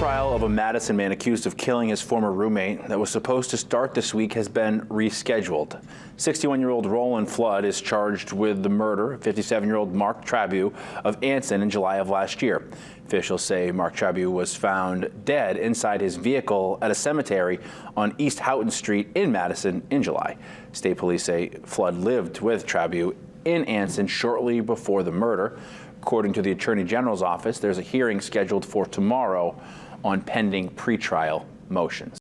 trial of a Madison man accused of killing his former roommate that was supposed to start this week has been rescheduled. 61-year-old Roland Flood is charged with the murder of 57-year-old Mark Trabu of Anson in July of last year. Officials say Mark Trabu was found dead inside his vehicle at a cemetery on East Houghton Street in Madison in July. State police say Flood lived with Trabu in Anson shortly before the murder. According to the Attorney General's office, there's a hearing scheduled for tomorrow on pending pretrial motions.